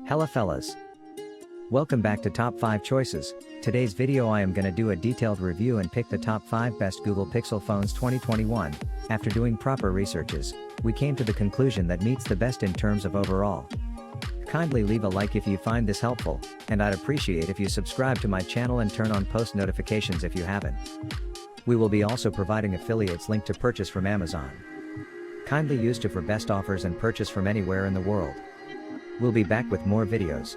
Hella fellas. Welcome back to Top 5 Choices. Today's video I am gonna do a detailed review and pick the top 5 best Google Pixel phones 2021. After doing proper researches, we came to the conclusion that meets the best in terms of overall. Kindly leave a like if you find this helpful, and I'd appreciate if you subscribe to my channel and turn on post notifications if you haven't. We will be also providing affiliates link to purchase from Amazon. Kindly use to for best offers and purchase from anywhere in the world. We'll be back with more videos.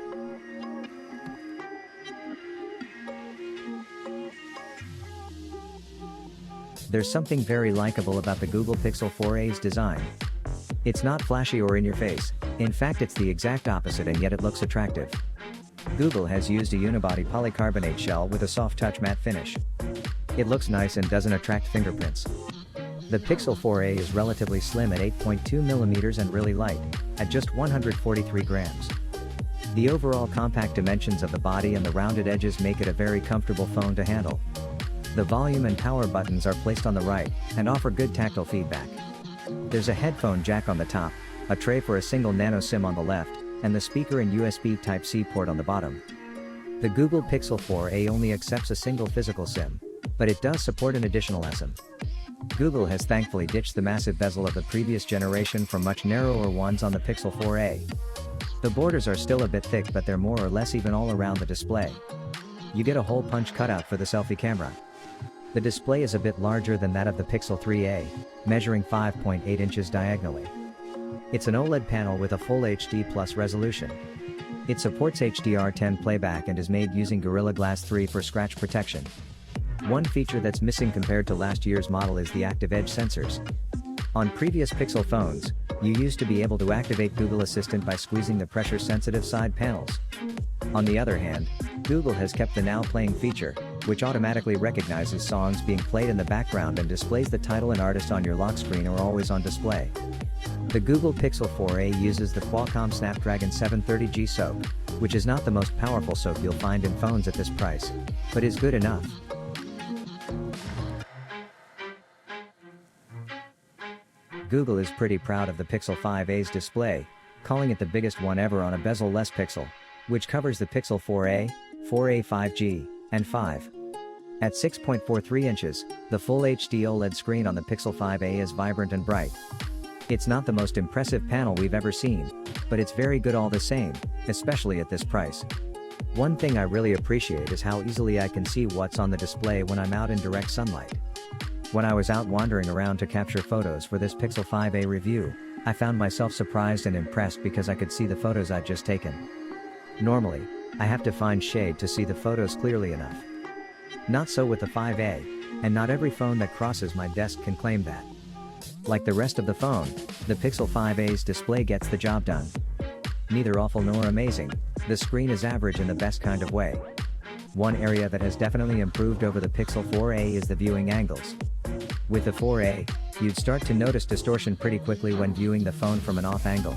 There's something very likable about the Google Pixel 4a's design. It's not flashy or in your face, in fact it's the exact opposite and yet it looks attractive. Google has used a unibody polycarbonate shell with a soft touch matte finish. It looks nice and doesn't attract fingerprints. The Pixel 4a is relatively slim at 8.2mm and really light, at just 143 grams. The overall compact dimensions of the body and the rounded edges make it a very comfortable phone to handle. The volume and power buttons are placed on the right, and offer good tactile feedback. There's a headphone jack on the top, a tray for a single nano SIM on the left, and the speaker and USB Type-C port on the bottom. The Google Pixel 4a only accepts a single physical SIM, but it does support an additional eSIM. Google has thankfully ditched the massive bezel of the previous generation for much narrower ones on the Pixel 4a. The borders are still a bit thick but they're more or less even all around the display. You get a hole punch cutout for the selfie camera. The display is a bit larger than that of the Pixel 3a, measuring 5.8 inches diagonally. It's an OLED panel with a full HD Plus resolution. It supports HDR10 playback and is made using Gorilla Glass 3 for scratch protection. One feature that's missing compared to last year's model is the Active Edge sensors. On previous Pixel phones, you used to be able to activate Google Assistant by squeezing the pressure-sensitive side panels. On the other hand, Google has kept the Now Playing feature, which automatically recognizes songs being played in the background and displays the title and artist on your lock screen or always on display. The Google Pixel 4a uses the Qualcomm Snapdragon 730G SoC, which is not the most powerful SoC you'll find in phones at this price, but is good enough. Google is pretty proud of the Pixel 5a's display, calling it the biggest one ever on a bezel-less Pixel, which covers the Pixel 4a, 4a 5G, and 5. At 6.43 inches, the Full HD OLED screen on the Pixel 5a is vibrant and bright. It's not the most impressive panel we've ever seen, but it's very good all the same, especially at this price. One thing I really appreciate is how easily I can see what's on the display when I'm out in direct sunlight. When I was out wandering around to capture photos for this Pixel 5a review, I found myself surprised and impressed because I could see the photos I'd just taken. Normally, I have to find shade to see the photos clearly enough. Not so with the 5a, and not every phone that crosses my desk can claim that. Like the rest of the phone, the Pixel 5a's display gets the job done. Neither awful nor amazing, the screen is average in the best kind of way. One area that has definitely improved over the Pixel 4a is the viewing angles. With the 4a, you'd start to notice distortion pretty quickly when viewing the phone from an off angle.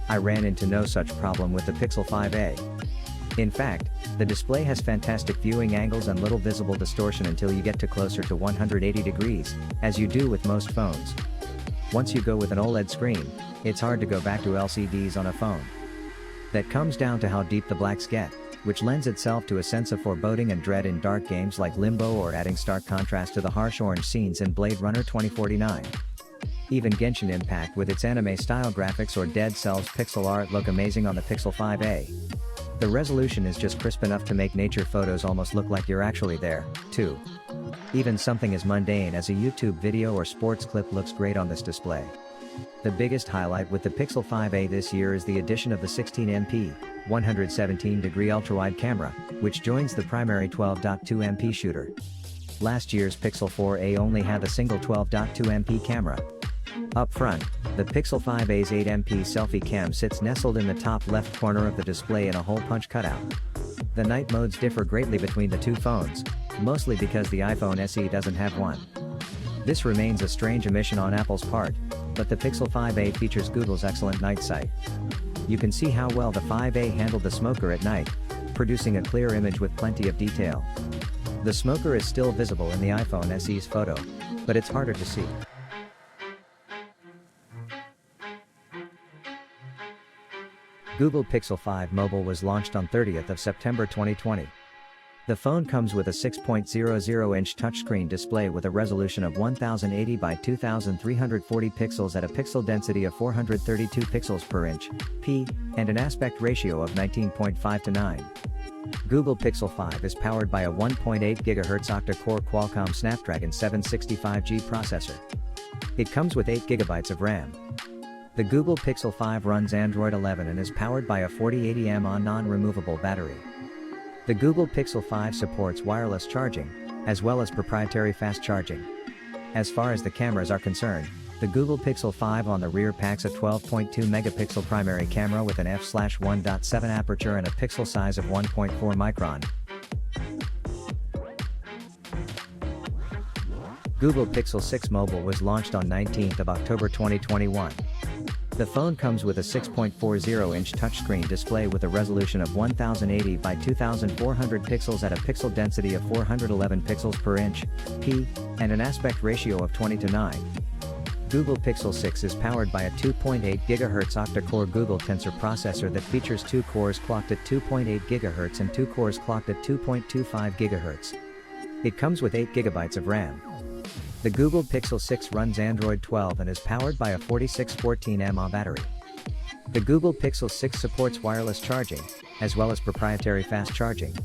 I ran into no such problem with the Pixel 5a. In fact, the display has fantastic viewing angles and little visible distortion until you get to closer to 180 degrees, as you do with most phones. Once you go with an OLED screen, it's hard to go back to LCDs on a phone. That comes down to how deep the blacks get, which lends itself to a sense of foreboding and dread in dark games like Limbo or adding stark contrast to the harsh orange scenes in Blade Runner 2049. Even Genshin Impact with its anime-style graphics or Dead Cells pixel art look amazing on the Pixel 5a. The resolution is just crisp enough to make nature photos almost look like you're actually there, too. Even something as mundane as a YouTube video or sports clip looks great on this display. The biggest highlight with the Pixel 5a this year is the addition of the 16MP, 117-degree ultrawide camera, which joins the primary 12.2MP shooter. Last year's Pixel 4a only had a single 12.2MP camera. Up front, the Pixel 5a's 8MP selfie cam sits nestled in the top left corner of the display in a hole punch cutout. The night modes differ greatly between the two phones, mostly because the iPhone SE doesn't have one. This remains a strange omission on Apple's part, but the Pixel 5a features Google's excellent night sight. You can see how well the 5a handled the smoker at night, producing a clear image with plenty of detail. The smoker is still visible in the iPhone SE's photo, but it's harder to see. Google Pixel 5 Mobile was launched on 30th of September 2020. The phone comes with a 6.00-inch touchscreen display with a resolution of 1080 by 2340 pixels at a pixel density of 432 pixels per inch, p, and an aspect ratio of 19.5:9. Google Pixel 5 is powered by a 1.8 GHz octa-core Qualcomm Snapdragon 765G processor. It comes with 8 GB of RAM. The Google Pixel 5 runs Android 11 and is powered by a 4080 mAh non-removable battery. The Google Pixel 5 supports wireless charging, as well as proprietary fast charging. As far as the cameras are concerned, the Google Pixel 5 on the rear packs a 12.2 megapixel primary camera with an f/1.7 aperture and a pixel size of 1.4 micron. Google Pixel 6 Mobile was launched on 19th of October 2021. The phone comes with a 6.40-inch touchscreen display with a resolution of 1080 by 2400 pixels at a pixel density of 411 pixels per inch, p, and an aspect ratio of 20:9. Google Pixel 6 is powered by a 2.8 GHz octa-core Google Tensor processor that features 2 cores clocked at 2.8 GHz and 2 cores clocked at 2.25 GHz. It comes with 8 GB of RAM. The Google Pixel 6 runs Android 12 and is powered by a 4614 mAh battery. The Google Pixel 6 supports wireless charging, as well as proprietary fast charging.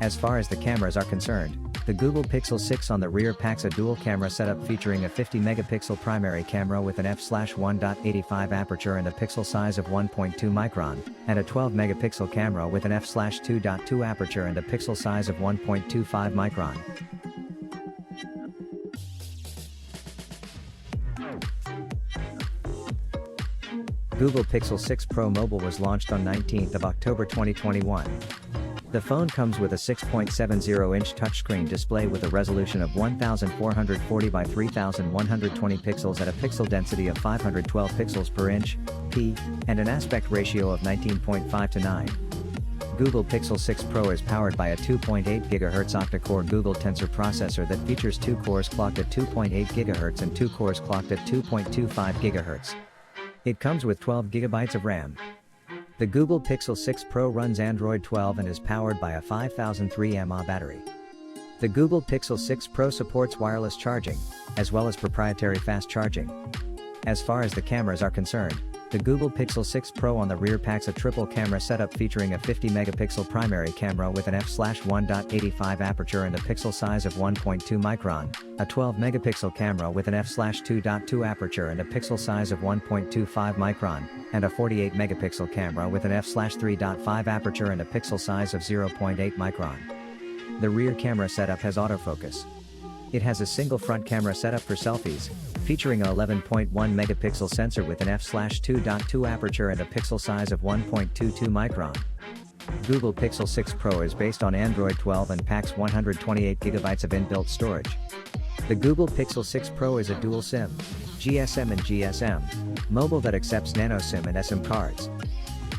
As far as the cameras are concerned, the Google Pixel 6 on the rear packs a dual camera setup featuring a 50 megapixel primary camera with an f/1.85 aperture and a pixel size of 1.2 micron, and a 12 megapixel camera with an f/2.2 aperture and a pixel size of 1.25 micron. Google Pixel 6 Pro Mobile was launched on 19th of October 2021. The phone comes with a 6.70-inch touchscreen display with a resolution of 1440 by 3120 pixels at a pixel density of 512 pixels per inch, p, and an aspect ratio of 19.5:9. Google Pixel 6 Pro is powered by a 2.8 GHz octa-core Google Tensor processor that features 2 cores clocked at 2.8 GHz and 2 cores clocked at 2.25 GHz. It comes with 12 GB of RAM. The Google Pixel 6 Pro runs Android 12 and is powered by a 5003 mAh battery. The Google Pixel 6 Pro supports wireless charging, as well as proprietary fast charging. As far as the cameras are concerned, the Google Pixel 6 Pro on the rear packs a triple camera setup featuring a 50 megapixel primary camera with an f/1.85 aperture and a pixel size of 1.2 micron, a 12 megapixel camera with an f/2.2 aperture and a pixel size of 1.25 micron, and a 48 megapixel camera with an f/3.5 aperture and a pixel size of 0.8 micron. The rear camera setup has autofocus. It has a single front camera setup for selfies, featuring a 11.1 megapixel sensor with an f/2.2 aperture and a pixel size of 1.22 micron. Google Pixel 6 Pro is based on Android 12 and packs 128 GB of inbuilt storage. The Google Pixel 6 Pro is a dual SIM, GSM and GSM, mobile that accepts nano SIM and eSIM cards.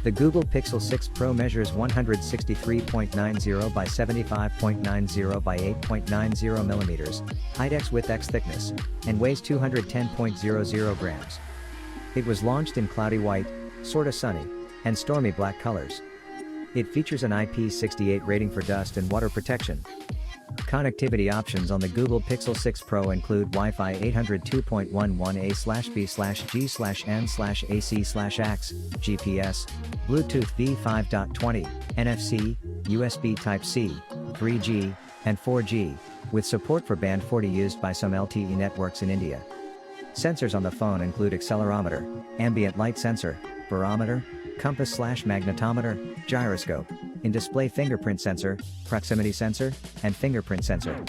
The Google Pixel 6 Pro measures 163.90 by 75.90 by 8.90 millimeters, height x width x thickness, and weighs 210.00 grams. It was launched in cloudy white, sorta sunny, and stormy black colors. It features an IP68 rating for dust and water protection. Connectivity options on the Google Pixel 6 Pro include Wi-Fi 802.11a/b/g/n/ac/ax, GPS, Bluetooth V5.20, NFC, USB Type-C, 3G, and 4G, with support for Band 40 used by some LTE networks in India. Sensors on the phone include accelerometer, ambient light sensor, barometer, compass/magnetometer, gyroscope, in-display fingerprint sensor, proximity sensor, and fingerprint sensor.